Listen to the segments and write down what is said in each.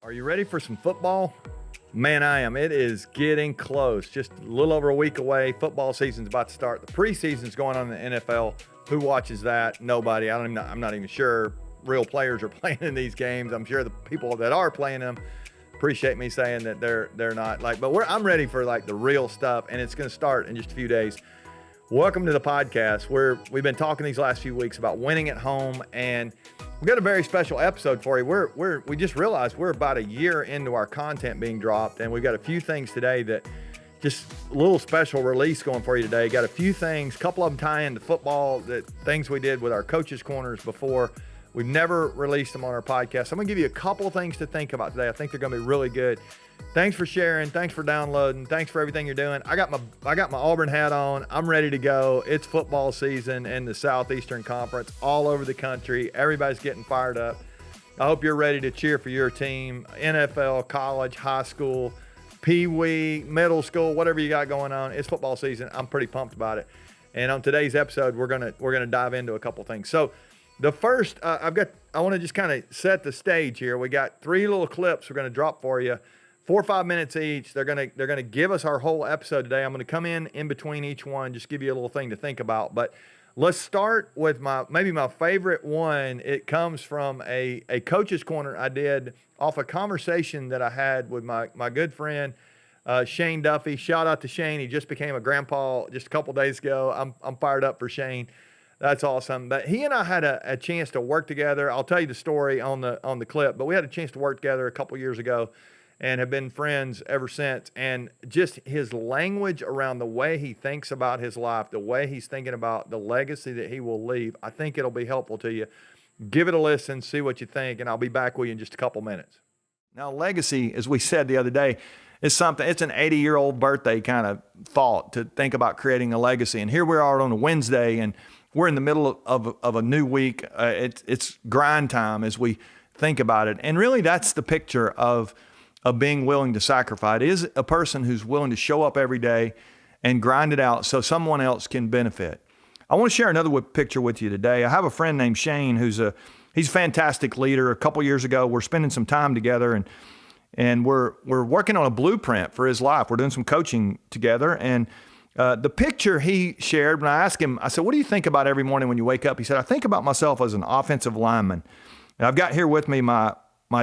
Are you ready for some football? Man, I am. It is getting close. Just a little over a week away. Football season's about to start. The preseason's going on in the NFL. Who watches that? Nobody. I'm not even sure real players are playing in these games. I'm sure the people that are playing them appreciate me saying that they're not but I'm ready for like the real stuff, and it's going to start in just a few days. Welcome to the podcast where we've been talking these last few weeks about winning at home, and we've got a very special episode for you. We just realized we're about a year into our content being dropped, and we've got a few things today that just a little special release going for you today. Got a few things, a couple of them tie into football, that things we did with our coaches' corners before. We've never released them on our podcast. I'm going to give you a couple of things to think about today. I think they're going to be really good. Thanks for sharing. Thanks for downloading. Thanks for everything you're doing. I got my Auburn hat on. I'm ready to go. It's football season in the Southeastern Conference all over the country. Everybody's getting fired up. I hope you're ready to cheer for your team. NFL, college, high school, pee-wee, middle school, whatever you got going on. It's football season. I'm pretty pumped about it. And on today's episode, we're gonna dive into a couple things. So the first, I want to just kind of set the stage here. We got 3 little clips we're going to drop for you, 4 or 5 minutes each. They're going to give us our whole episode today. I'm going to come in between each one, just give you a little thing to think about. But let's start with maybe my favorite one. It comes from a coach's corner I did off a conversation that I had with my good friend Shane Duffy. Shout out to Shane. He just became a grandpa just a couple days ago. I'm fired up for Shane. That's awesome. But he and I had a chance to work together. I'll tell you the story on the clip, but we had a chance to work together a couple years ago and have been friends ever since. And just his language around the way he thinks about his life, the way he's thinking about the legacy that he will leave, I think it'll be helpful to you. Give it a listen, see what you think, and I'll be back with you in just a couple minutes. Now, legacy, as we said the other day, is something, it's an 80-year-old birthday kind of thought to think about creating a legacy. And here we are on a Wednesday, and we're in the middle of a new week. It's grind time as we think about it. And really that's the picture of being willing to sacrifice. It is a person who's willing to show up every day and grind it out so someone else can benefit. I want to share another picture with you today. I have a friend named Shane he's a fantastic leader. A couple years ago, we're spending some time together and we're working on a blueprint for his life. We're doing some coaching together, and the picture he shared, when I asked him, I said, what do you think about every morning when you wake up? He said, I think about myself as an offensive lineman. And I've got here with me my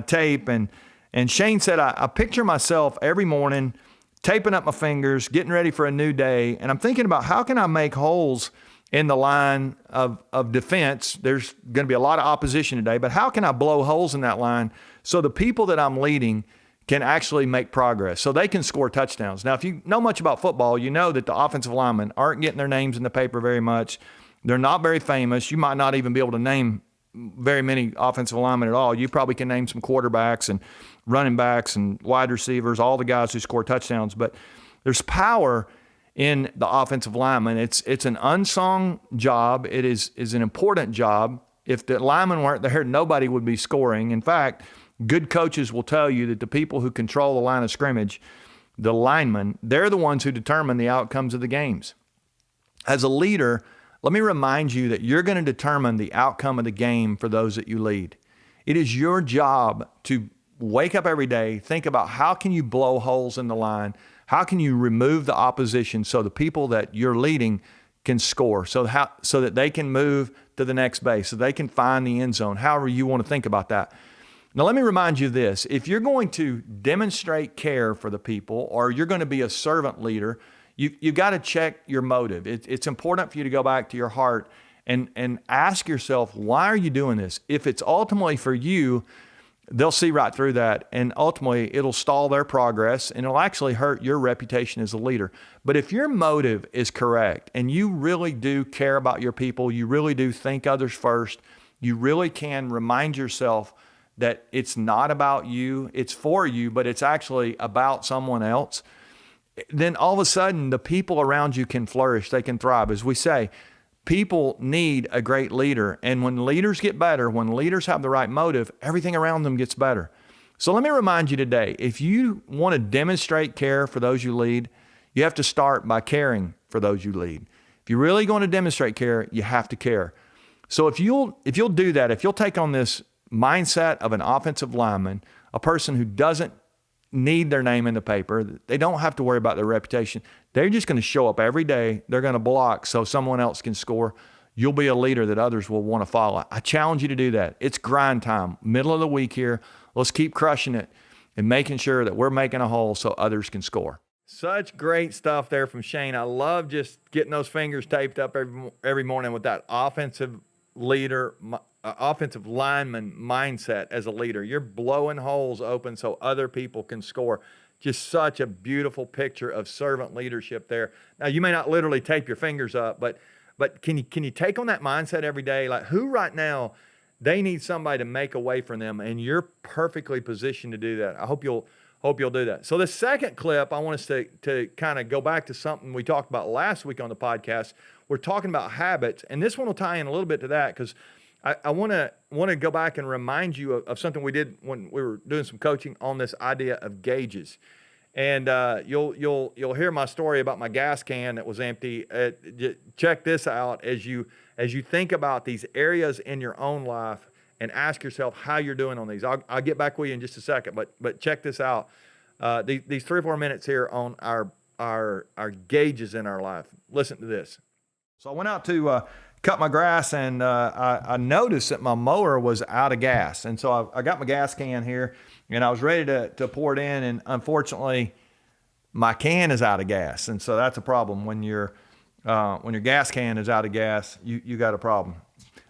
tape, and Shane said, I picture myself every morning taping up my fingers, getting ready for a new day, and I'm thinking about how can I make holes in the line of defense. There's going to be a lot of opposition today, but how can I blow holes in that line so the people that I'm leading can actually make progress, so they can score touchdowns. Now, if you know much about football, you know that the offensive linemen aren't getting their names in the paper very much. They're not very famous. You might not even be able to name very many offensive linemen at all. You probably can name some quarterbacks and running backs and wide receivers, all the guys who score touchdowns. But there's power in the offensive lineman. It's an unsung job. It is an important job. If the linemen weren't there, nobody would be scoring. In fact, good coaches will tell you that the people who control the line of scrimmage, the linemen, they're the ones who determine the outcomes of the games. As a leader, let me remind you that you're going to determine the outcome of the game for those that you lead. It is your job to wake up every day, think about how can you blow holes in the line, how can you remove the opposition so the people that you're leading can score, so that they can move to the next base, so they can find the end zone, however you want to think about that. Now, let me remind you this. If you're going to demonstrate care for the people, or you're going to be a servant leader, you've got to check your motive. It's important for you to go back to your heart and ask yourself, why are you doing this? If it's ultimately for you, they'll see right through that, and ultimately it'll stall their progress, and it'll actually hurt your reputation as a leader. But if your motive is correct, and you really do care about your people, you really do think others first, you really can remind yourself that it's not about you, it's for you, but it's actually about someone else, then all of a sudden the people around you can flourish, they can thrive. As we say, people need a great leader. And when leaders get better, when leaders have the right motive, everything around them gets better. So let me remind you today, if you want to demonstrate care for those you lead, you have to start by caring for those you lead. If you're really going to demonstrate care, you have to care. So if you'll do that, if you'll take on this mindset of an offensive lineman, a person who doesn't need their name in the paper. They don't have to worry about their reputation. They're just going to show up every day. They're going to block so someone else can score. You'll be a leader that others will want to follow. I challenge you to do that. It's grind time, middle of the week here. Let's keep crushing it and making sure that we're making a hole so others can score. Such great stuff there from Shane. I love just getting those fingers taped up every morning with that offensive leader, offensive lineman mindset as a leader. You're blowing holes open so other people can score. Just such a beautiful picture of servant leadership there. Now, you may not literally tape your fingers up, but can you take on that mindset every day? Like, who right now, they need somebody to make a way for them, and you're perfectly positioned to do that. I hope you'll do that. So the second clip, I want us to kind of go back to something we talked about last week on the podcast. We're talking about habits, and this one will tie in a little bit to that, because I want to go back and remind you of something we did when we were doing some coaching on this idea of gauges. And you'll hear my story about my gas can that was empty. Check this out as you think about these areas in your own life, and ask yourself how you're doing on these. I'll get back with you in just a second, but check this out. These 3 or 4 minutes here on our gauges in our life. Listen to this. So I went out to cut my grass, and I noticed that my mower was out of gas. And so I got my gas can here, and I was ready to pour it in, and unfortunately, my can is out of gas. And so that's a problem. When your gas can is out of gas, you got a problem.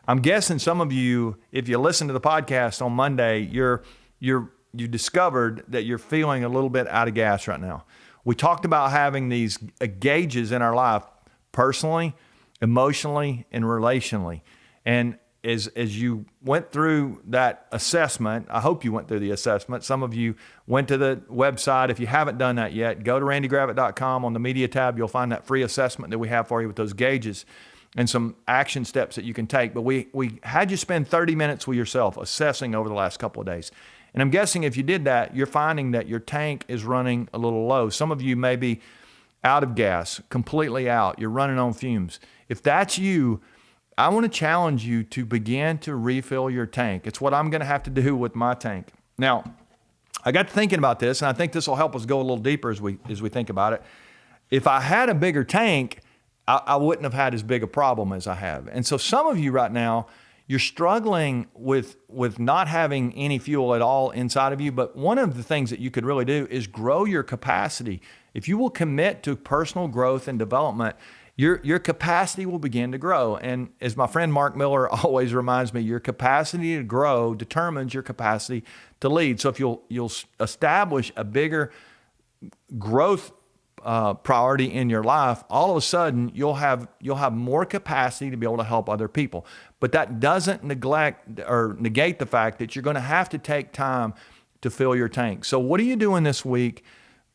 I'm guessing some of you, if you listen to the podcast on Monday, you discovered that you're feeling a little bit out of gas right now. We talked about having these gauges in our life, personally, emotionally, and relationally. And as you went through that assessment, I hope you went through the assessment. Some of you went to the website. If you haven't done that yet, go to randygravett.com. On the media tab, you'll find that free assessment that we have for you with those gauges and some action steps that you can take. But we had you spend 30 minutes with yourself assessing over the last couple of days. And I'm guessing if you did that, you're finding that your tank is running a little low. Some of you may be out of gas, completely out. You're running on fumes. If that's you, I want to challenge you to begin to refill your tank. It's what I'm going to have to do with my tank. Now, I got to thinking about this, and I think this will help us go a little deeper as we think about it. If I had a bigger tank, I wouldn't have had as big a problem as I have. And so some of you right now, you're struggling with not having any fuel at all inside of you. But one of the things that you could really do is grow your capacity. If you will commit to personal growth and development, your capacity will begin to grow. And as my friend Mark Miller always reminds me, your capacity to grow determines your capacity to lead. So if you'll establish a bigger growth priority in your life, all of a sudden you'll have more capacity to be able to help other people. But that doesn't neglect or negate the fact that you're going to have to take time to fill your tank. So what are you doing this week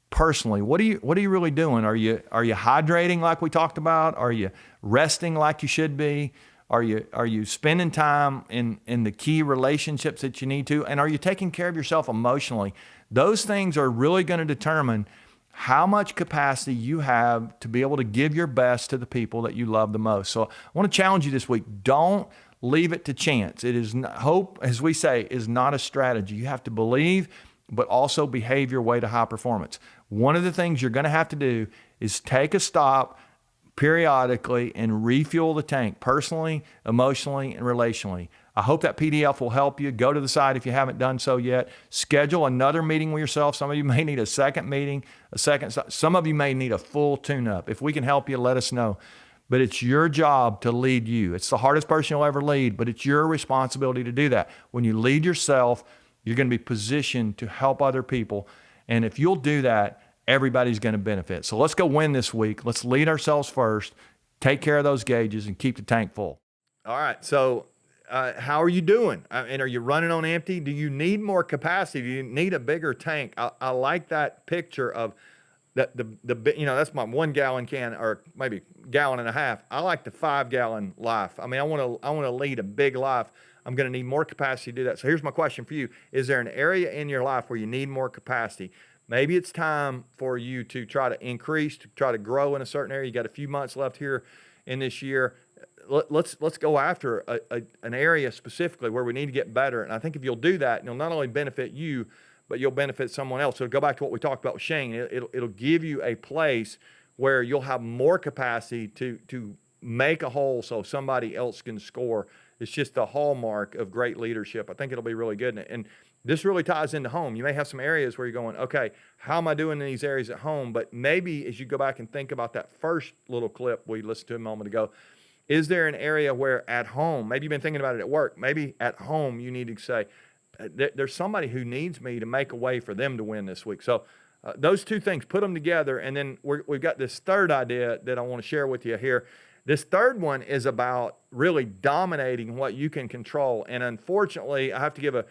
personally? What are you really doing? Are you hydrating like we talked about? Are you resting like you should be? Are you spending time in the key relationships that you need to? And are you taking care of yourself emotionally? Those things are really going to determine how much capacity you have to be able to give your best to the people that you love the most. So I want to challenge you this week. Don't leave it to chance. It is not, hope, as we say, is not a strategy. You have to believe, but also behave your way to high performance. One of the things you're going to have to do is take a stop periodically and refuel the tank personally, emotionally, and relationally. I hope that PDF will help you. Go to the site if you haven't done so yet. Schedule another meeting with yourself. Some of you may need a second meeting, some of you may need a full tune-up. If we can help you, let us know. But it's your job to lead you. It's the hardest person you'll ever lead, but it's your responsibility to do that. When you lead yourself, you're going to be positioned to help other people. And if you'll do that, everybody's going to benefit. So let's go win this week. Let's lead ourselves first, take care of those gauges, and keep the tank full. All right. So how are you doing? And are you running on empty? Do you need more capacity? Do you need a bigger tank? I like that picture of that's my 1 gallon can, or maybe gallon and a half. I like the 5 gallon life. I mean, I want to lead a big life. I'm going to need more capacity to do that. So here's my question for you. Is there an area in your life where you need more capacity? Maybe it's time for you to try to increase, to try to grow in a certain area. You got a few months left here in this year. let's go after an area specifically where we need to get better. And I think if you'll do that, it'll not only benefit you, but you'll benefit someone else. So go back to what we talked about with Shane. It'll give you a place where you'll have more capacity to make a hole so somebody else can score. It's just the hallmark of great leadership. I think it'll be really good. And this really ties into home. You may have some areas where you're going, okay, how am I doing in these areas at home? But maybe as you go back and think about that first little clip we listened to a moment ago, is there an area where at home, maybe you've been thinking about it at work, maybe at home you need to say, there's somebody who needs me to make a way for them to win this week. So those two things, put them together. And then we've got this third idea that I want to share with you here. This third one is about really dominating what you can control. And unfortunately, I have to give a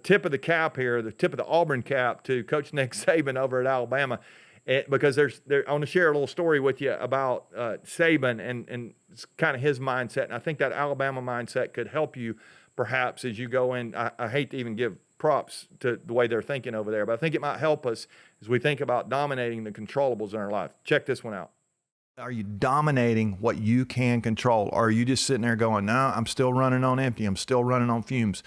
tip of the cap here, the tip of the Auburn cap to Coach Nick Saban over at Alabama, because I want to share a little story with you about Saban and it's kind of his mindset. And I think that Alabama mindset could help you perhaps as you go in. I hate to even give props to the way they're thinking over there, but I think it might help us as we think about dominating the controllables in our life. Check this one out. Are you dominating what you can control? Or are you just sitting there going, no, I'm still running on empty. I'm still running on fumes.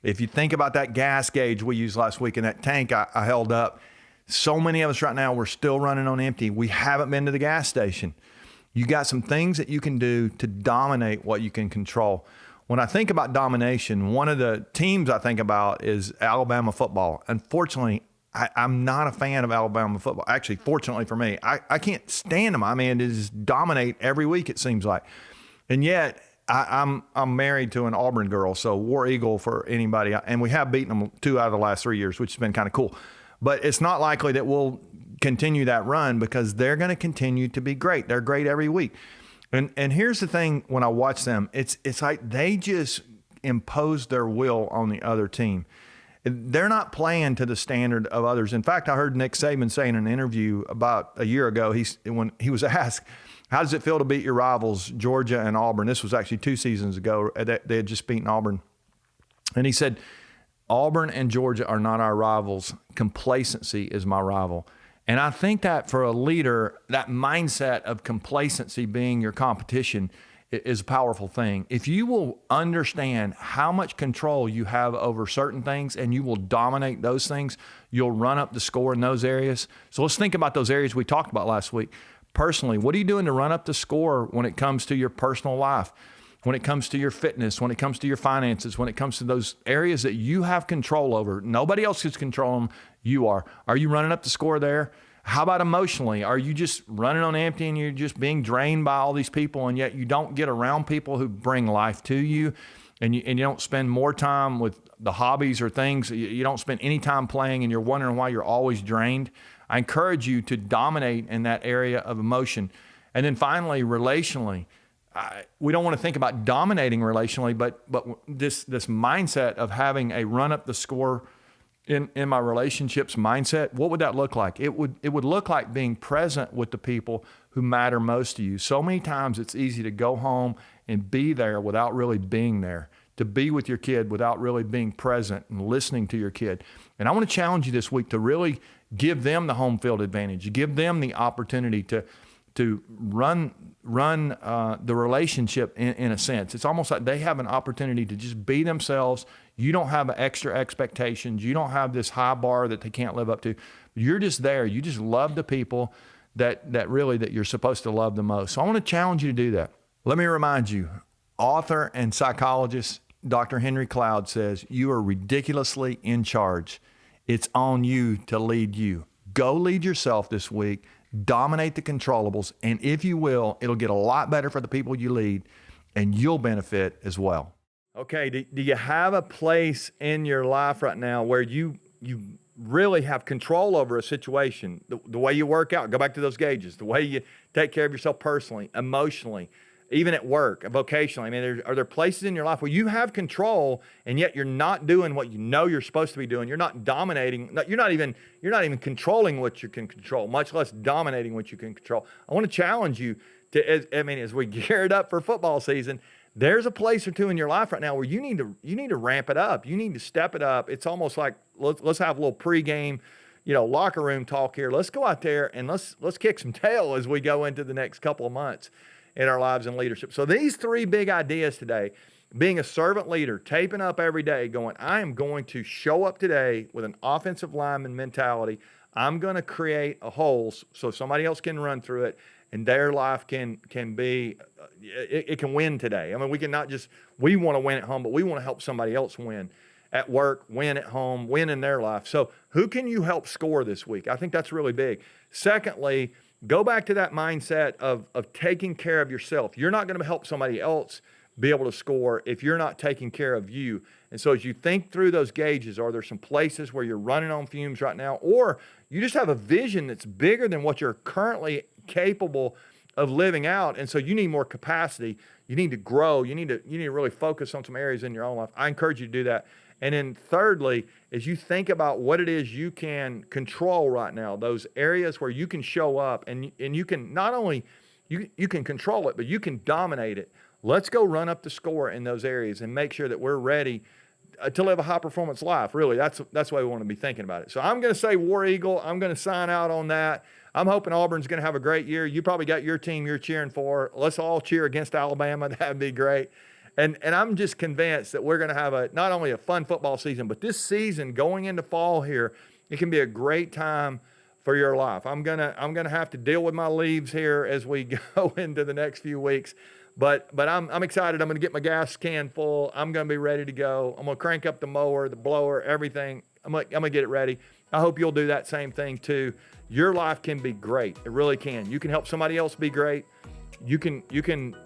If you think about that gas gauge we used last week and that tank I held up, so many of us right now, we're still running on empty. We haven't been to the gas station. You got some things that you can do to dominate what you can control. When I think about domination, one of the teams I think about is Alabama football. Unfortunately, I'm not a fan of Alabama football. Actually, fortunately for me, I can't stand them. I mean, they just dominate every week, it seems like. And yet, I'm married to an Auburn girl, so War Eagle for anybody. And we have beaten them 2 out of the last 3 years, which has been kind of cool. But it's not likely that we'll continue that run because they're going to continue to be great. They're great every week. And here's the thing, when I watch them, it's like they just impose their will on the other team. They're not playing to the standard of others. In fact, I heard Nick Saban say in an interview about a year ago, when he was asked, how does it feel to beat your rivals, Georgia and Auburn? This was actually 2 seasons ago. They had just beaten Auburn. And he said, Auburn and Georgia are not our rivals. Complacency is my rival. And I think that for a leader, that mindset of complacency being your competition is a powerful thing. If you will understand how much control you have over certain things and you will dominate those things, you'll run up the score in those areas. So let's think about those areas we talked about last week. Personally, what are you doing to run up the score when it comes to your personal life, when it comes to your fitness, when it comes to your finances, when it comes to those areas that you have control over? Nobody else can control them. You are. Are you running up the score there? How about emotionally? Are you just running on empty and you're just being drained by all these people, and yet you don't get around people who bring life to you, and you don't spend more time with the hobbies or things? You don't spend any time playing and you're wondering why you're always drained? I encourage you to dominate in that area of emotion. And then finally, relationally, we don't want to think about dominating relationally, but this mindset of having a run up the score in my relationships mindset, what would that look like? It would look like being present with the people who matter most to you. So many times it's easy to go home and be there without really being there, to be with your kid without really being present and listening to your kid. And I want to challenge you this week to really give them the home field advantage, give them the opportunity to run the relationship in a sense. It's almost like they have an opportunity to just be themselves. You don't have extra expectations. You don't have this high bar that they can't live up to. You're just there. You just love the people that you're supposed to love the most. So I want to challenge you to do that. Let me remind you, author and psychologist Dr. Henry Cloud says, you are ridiculously in charge. It's on you to lead you. Go lead yourself this week. Dominate the controllables, and if you will, it'll get a lot better for the people you lead, and you'll benefit as well. Okay, do you have a place in your life right now where you really have control over a situation? The way you work out, go back to those gauges, the way you take care of yourself personally, emotionally, even at work, vocationally. I mean, are there places in your life where you have control and yet you're not doing what you know you're supposed to be doing? You're not dominating. You're not even controlling what you can control, much less dominating what you can control. I want to challenge you to, as we gear it up for football season, there's a place or two in your life right now where you need to ramp it up. You need to step it up. It's almost like let's have a little pregame, locker room talk here. Let's go out there and let's kick some tail as we go into the next couple of months. in our lives and leadership. So these three big ideas today: being a servant leader, taping up every day, going, I am going to show up today with an offensive lineman mentality. I'm going to create a hole so somebody else can run through it, and their life can be, it can win today. I mean, we can not just, we want to win at home, but we want to help somebody else win at work, win at home, win in their life. So who can you help score this week? I think that's really big. Secondly, go back to that mindset of taking care of yourself. You're not going to help somebody else be able to score if you're not taking care of you. And so as you think through those gauges, are there some places where you're running on fumes right now, or you just have a vision that's bigger than what you're currently capable of living out, and so you need more capacity, you need to grow, you need to really focus on some areas in your own life. I encourage you to do that. And then thirdly, as you think about what it is you can control right now, those areas where you can show up and you can not only, you can control it, but you can dominate it. Let's go run up the score in those areas and make sure that we're ready to live a high-performance life. Really, that's the way we want to be thinking about it. So I'm going to say War Eagle. I'm going to sign out on that. I'm hoping Auburn's going to have a great year. You probably got your team you're cheering for. Let's all cheer against Alabama. That'd be great. And I'm just convinced that we're going to have not only a fun football season, but this season going into fall here, it can be a great time for your life. I'm gonna have to deal with my leaves here as we go into the next few weeks. But I'm excited. I'm going to get my gas can full. I'm going to be ready to go. I'm going to crank up the mower, the blower, everything. I'm going to get it ready. I hope you'll do that same thing too. Your life can be great. It really can. You can help somebody else be great. You can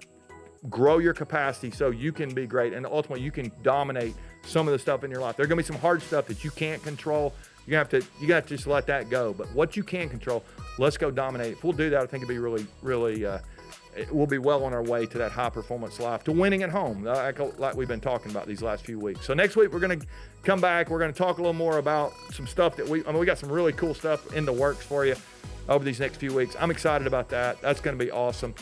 grow your capacity so you can be great, and ultimately you can dominate some of the stuff in your life. There's going to be some hard stuff that you can't control. You got to just let that go. But what you can control, let's go dominate. If we'll do that, I think it'll be really we'll be well on our way to that high-performance life, to winning at home, like we've been talking about these last few weeks. So next week, we're going to come back. We're going to talk a little more about some stuff that we got some really cool stuff in the works for you over these next few weeks. I'm excited about that. That's going to be awesome.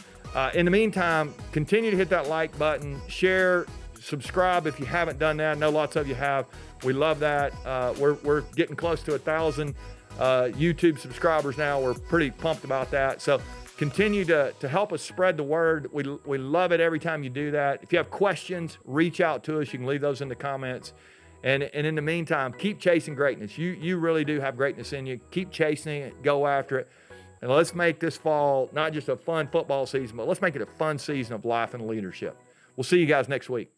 In the meantime, continue to hit that like button, share, subscribe if you haven't done that. I know lots of you have. We love that. We're getting close to 1,000 YouTube subscribers now. We're pretty pumped about that. So continue to help us spread the word. We love it every time you do that. If you have questions, reach out to us. You can leave those in the comments. And in the meantime, keep chasing greatness. You really do have greatness in you. Keep chasing it. Go after it. And let's make this fall not just a fun football season, but let's make it a fun season of life and leadership. We'll see you guys next week.